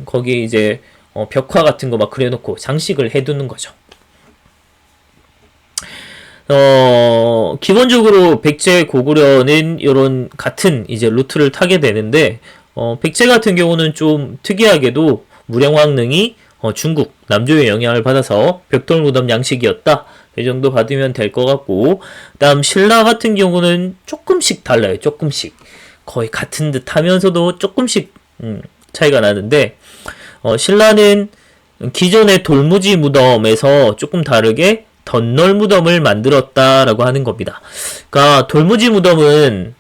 거기에 이제 벽화 같은 거 막 그려놓고 장식을 해두는 거죠. 기본적으로 백제 고구려는 이런 같은 이제 루트를 타게 되는데, 백제 같은 경우는 좀 특이하게도 무령왕릉이 중국 남조의 영향을 받아서 벽돌 무덤 양식이었다, 이 정도 받으면 될 것 같고, 다음 신라 같은 경우는 조금씩 달라요. 조금씩 거의 같은 듯 하면서도 조금씩 차이가 나는데, 신라는 기존의 돌무지 무덤에서 조금 다르게 덧널 무덤을 만들었다라고 하는 겁니다. 그러니까 돌무지 무덤은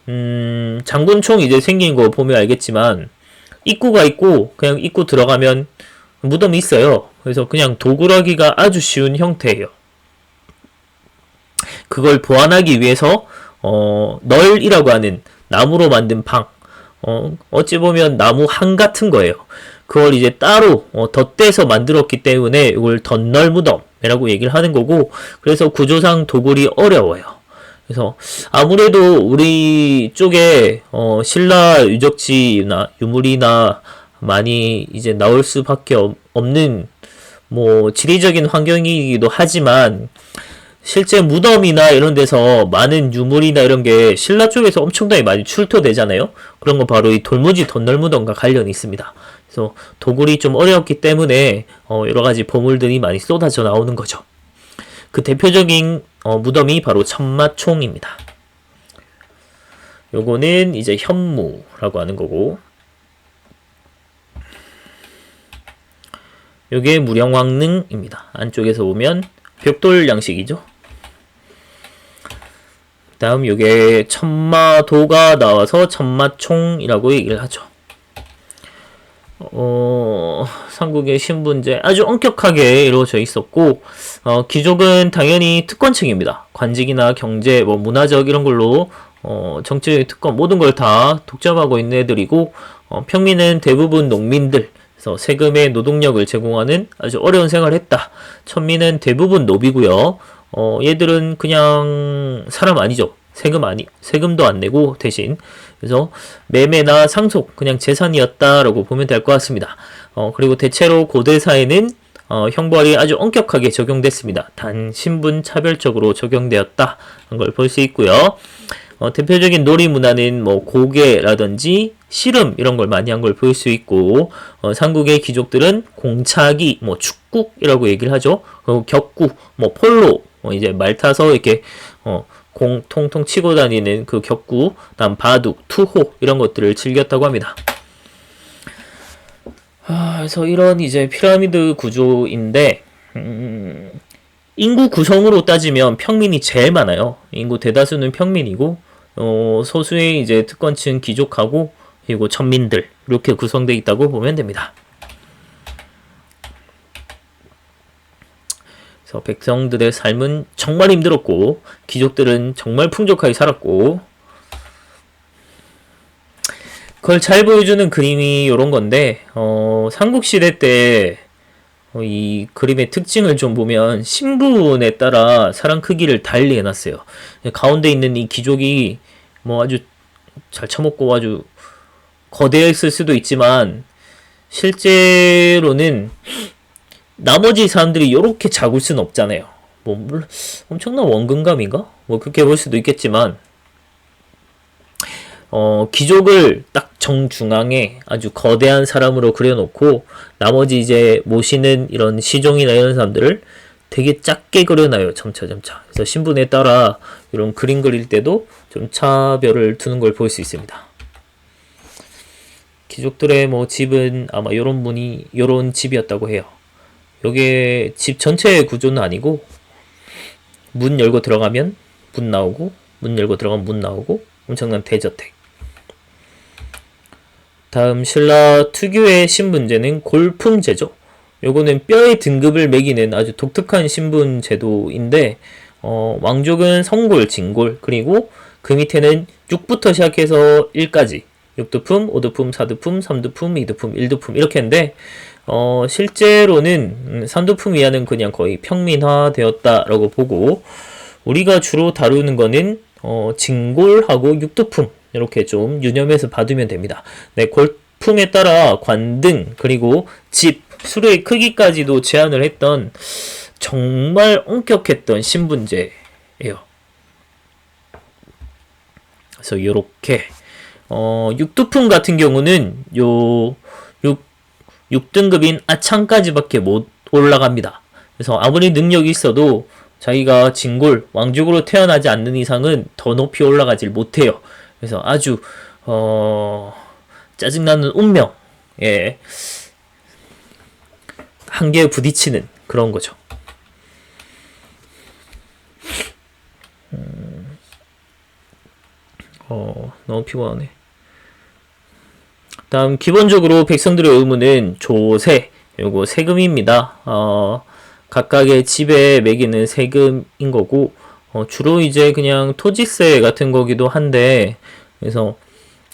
장군총 이제 생긴 거 보면 알겠지만 입구가 있고 그냥 입구 들어가면 무덤이 있어요. 그래서 그냥 도굴하기가 아주 쉬운 형태예요. 그걸 보완하기 위해서 널이라고 하는 나무로 만든 방, 어찌 보면 나무 항 같은 거예요. 그걸 이제 따로 덧대서 만들었기 때문에 이걸 덧널 무덤 시대라고 얘기를 하는 거고, 그래서 구조상 도굴이 어려워요. 그래서 아무래도 우리 쪽에 신라 유적지나 유물이나 많이 이제 나올 수밖에 없는 뭐 지리적인 환경이기도 하지만, 실제 무덤이나 이런 데서 많은 유물이나 이런 게 신라 쪽에서 엄청나게 많이 출토되잖아요. 그런 거 바로 이 돌무지 덧널무덤과 관련이 있습니다. 그래서 도굴이 좀 어려웠기 때문에 여러 가지 보물들이 많이 쏟아져 나오는 거죠. 그 대표적인 무덤이 바로 천마총입니다. 요거는 이제 현무라고 하는 거고, 요게 무령왕릉입니다. 안쪽에서 보면 벽돌 양식이죠. 다음 요게 천마도가 나와서 천마총이라고 얘기를 하죠. 삼국의 신분제 아주 엄격하게 이루어져 있었고, 귀족은 당연히 특권층입니다. 관직이나 경제, 뭐 문화적 이런 걸로 정치적 특권 모든 걸 다 독점하고 있는 애들이고, 평민은 대부분 농민들, 그래서 세금의 노동력을 제공하는 아주 어려운 생활을 했다. 천민은 대부분 노비고요. 얘들은 그냥 사람 아니죠. 세금도 안 내고 대신. 그래서 매매나 상속, 그냥 재산이었다라고 보면 될 것 같습니다. 그리고 대체로 고대 사회는 형벌이 아주 엄격하게 적용됐습니다. 단 신분 차별적으로 적용되었다는 걸 볼 수 있고요. 대표적인 놀이 문화는 뭐 고개라든지 씨름 이런 걸 많이 한 걸 볼 수 있고, 삼국의 귀족들은 공차기, 뭐 축국이라고 얘기를 하죠. 그리고 격구, 뭐 폴로, 이제 말 타서 이렇게 공 통통 치고 다니는 그 격구, 다음 바둑, 투호 이런 것들을 즐겼다고 합니다. 그래서 이런 이제 피라미드 구조인데, 인구 구성으로 따지면 평민이 제일 많아요. 인구 대다수는 평민이고, 소수의 이제 특권층 귀족하고, 그리고 천민들, 이렇게 구성되어 있다고 보면 됩니다. 그래서 백성들의 삶은 정말 힘들었고, 귀족들은 정말 풍족하게 살았고, 그걸 잘 보여주는 그림이 이런 건데, 삼국시대 때 이 그림의 특징을 좀 보면 신분에 따라 사람 크기를 달리 해놨어요. 가운데 있는 이 귀족이 뭐 아주 잘 처먹고 아주 거대했을 수도 있지만, 실제로는 나머지 사람들이 이렇게 작을 수는 없잖아요. 뭐 물론 엄청난 원근감인가? 뭐 그렇게 볼 수도 있겠지만, 귀족을 딱 정중앙에 아주 거대한 사람으로 그려놓고, 나머지 이제 모시는 이런 시종이나 이런 사람들을 되게 작게 그려놔요. 점차. 그래서 신분에 따라 이런 그림 그릴 때도 좀 차별을 두는 걸 볼 수 있습니다. 귀족들의 뭐 집은 아마 요런 집이었다고 해요. 요게 집 전체의 구조는 아니고, 문 열고 들어가면 문 나오고, 문 열고 들어가면 문 나오고, 엄청난 대저택. 다음 신라 특유의 신분제는 골품제죠. 요거는 뼈의 등급을 매기는 아주 독특한 신분 제도인데, 왕족은 성골, 진골, 그리고 그 밑에는 6부터 시작해서 1까지 6두품, 5두품, 4두품, 3두품, 2두품, 1두품 이렇게 했는데, 실제로는 3두품 이하는 그냥 거의 평민화 되었다라고 보고, 우리가 주로 다루는 거는 진골하고 6두품 이렇게 좀 유념해서 봐두면 됩니다. 네, 골품에 따라 관등, 그리고 집, 수레의 크기까지도 제한을 했던 정말 엄격했던 신분제예요. 그래서 요렇게 6두품 같은 경우는 요 6등급인 아창까지밖에 못 올라갑니다. 그래서 아무리 능력이 있어도 자기가 진골, 왕족으로 태어나지 않는 이상은 더 높이 올라가질 못해요. 그래서 아주 짜증나는 운명에 한계에 부딪히는 그런 거죠. 너무 피곤하네. 다음 기본적으로 백성들의 의무는 조세, 요거 세금입니다. 각각의 집에 매기는 세금인 거고, 주로 이제 그냥 토지세 같은 거기도 한데, 그래서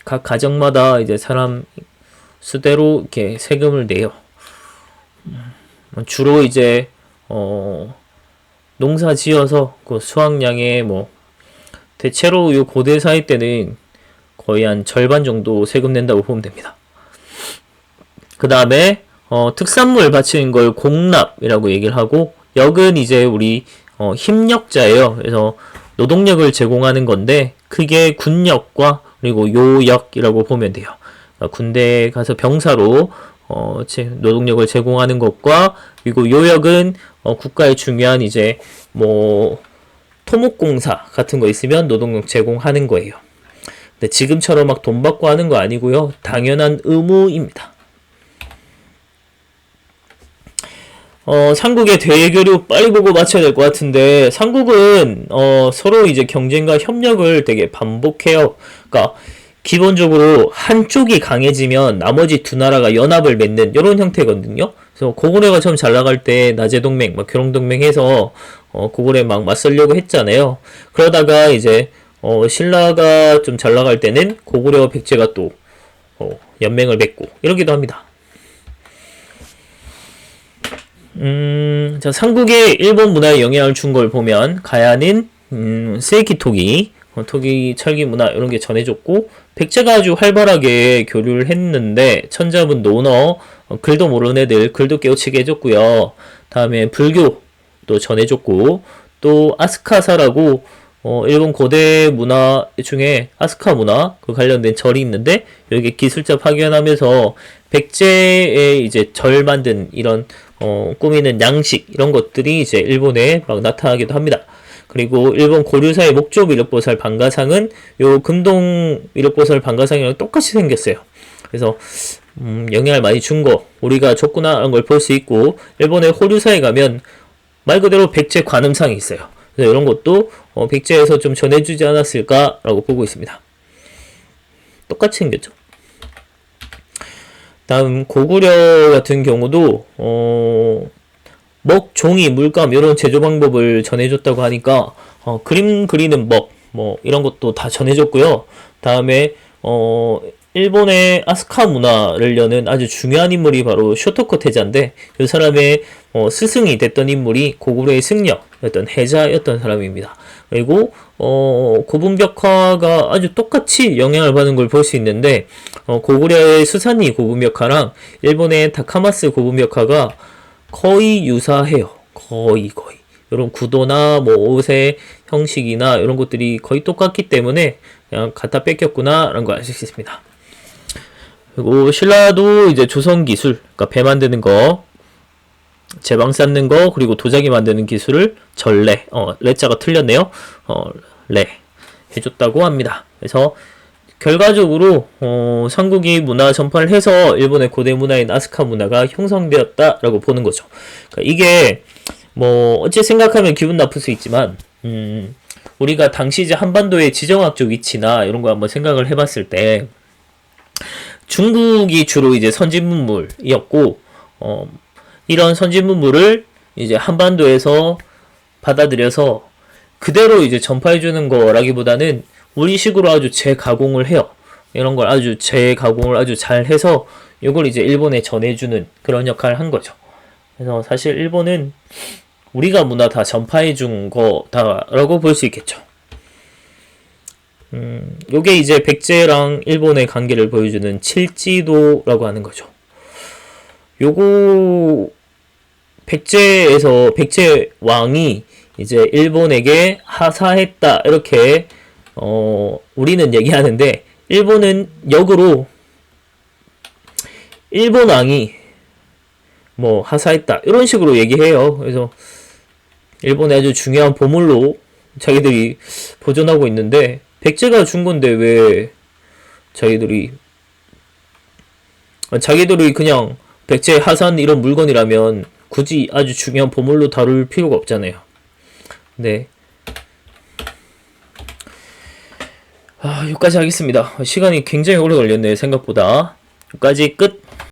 각 가정마다 이제 사람 수대로 이렇게 세금을 내요. 주로 이제 농사 지어서 그 수확량의 뭐 대체로 요 고대 사회 때는 거의 한 절반 정도 세금 낸다고 보면 됩니다. 그 다음에 특산물 바치는 걸 공납이라고 얘기를 하고, 역은 이제 우리 힘력자예요. 그래서 노동력을 제공하는 건데 크게 군역과 그리고 요역이라고 보면 돼요. 그러니까 군대에 가서 병사로 노동력을 제공하는 것과, 그리고 요역은 국가의 중요한 이제 뭐 토목공사 같은 거 있으면 노동력 제공하는 거예요. 근데 지금처럼 막 돈 받고 하는 거 아니고요. 당연한 의무입니다. 삼국의 대외교류 빨리 보고 맞춰야 될 것 같은데, 삼국은 서로 이제 경쟁과 협력을 되게 반복해요. 그러니까 기본적으로 한쪽이 강해지면 나머지 두 나라가 연합을 맺는 이런 형태거든요. 그래서 고구려가 처음 잘 나갈 때 나제동맹, 막 교롱동맹 해서 고구려에 막 맞서려고 했잖아요. 그러다가 이제 신라가 좀 잘 나갈 때는 고구려와 백제가 또 연맹을 맺고 이러기도 합니다. 자, 삼국에 일본 문화에 영향을 준 걸 보면, 가야는 세이키 토기, 토기 철기 문화 이런 게 전해줬고, 백제가 아주 활발하게 교류를 했는데 천자문 논어, 글도 모르는 애들 글도 깨우치게 해줬고요. 다음에 불교도 전해줬고, 또 아스카사라고 일본 고대 문화 중에 아스카 문화 그 관련된 절이 있는데, 여기 기술자 파견하면서 백제의 이제 절 만든 이런 꾸미는 양식 이런 것들이 이제 일본에 막 나타나기도 합니다. 그리고 일본 고려사의 목조 미륵보살 방가상은 요 금동 미륵보살 방가상이랑 똑같이 생겼어요. 그래서 영향을 많이 준 거 우리가 줬구나 라는 걸 볼 수 있고, 일본의 호류사에 가면 말 그대로 백제 관음상이 있어요. 그래서 이런 것도 백제에서 좀 전해주지 않았을까라고 보고 있습니다. 똑같이 생겼죠. 다음 고구려 같은 경우도 먹, 종이, 물감 이런 제조 방법을 전해줬다고 하니까 그림 그리는 법 뭐 이런 것도 다 전해줬고요. 다음에 일본의 아스카 문화를 여는 아주 중요한 인물이 바로 쇼토코 태자인데, 이 사람의 스승이 됐던 인물이 고구려의 승려였던 해자였던 사람입니다. 그리고 고분벽화가 아주 똑같이 영향을 받은 걸 볼 수 있는데, 고구려의 수산이 고분벽화랑 일본의 다카마스 고분벽화가 거의 유사해요. 거의 이런 구도나 뭐 옷의 형식이나 이런 것들이 거의 똑같기 때문에 그냥 갖다 뺏겼구나 라는 걸 알 수 있습니다. 그리고 신라도 이제 조선 기술, 그러니까 배 만드는 거, 제방 쌓는 거, 그리고 도자기 만드는 기술을 전래, 레자가 틀렸네요. 레 해줬다고 합니다. 그래서 결과적으로 삼국이 문화 전파를 해서 일본의 고대 문화인 아스카 문화가 형성되었다라고 보는 거죠. 그러니까 이게 뭐 어찌 생각하면 기분 나쁠 수 있지만, 우리가 당시 이제 한반도의 지정학적 위치나 이런 거 한번 생각을 해봤을 때, 중국이 주로 이제 선진 문물이었고, 이런 선진 문물을 이제 한반도에서 받아들여서 그대로 이제 전파해주는 거라기보다는 우리식으로 아주 재가공을 해요. 이런 걸 아주 재가공을 아주 잘 해서 이걸 이제 일본에 전해주는 그런 역할을 한 거죠. 그래서 사실 일본은 우리가 문화 다 전파해준 거다라고 볼 수 있겠죠. 요게 이제 백제랑 일본의 관계를 보여주는 칠지도라고 하는 거죠. 요거 백제 왕이 이제 일본에게 하사했다 이렇게 우리는 얘기하는데, 일본은 역으로 일본 왕이 뭐 하사했다 이런 식으로 얘기해요. 그래서 일본의 아주 중요한 보물로 자기들이 보존하고 있는데, 백제가 준 건데 왜 자기들이 그냥 백제 하산 이런 물건이라면 굳이 아주 중요한 보물로 다룰 필요가 없잖아요. 네. 여기까지 하겠습니다. 시간이 굉장히 오래 걸렸네요, 생각보다. 여기까지 끝.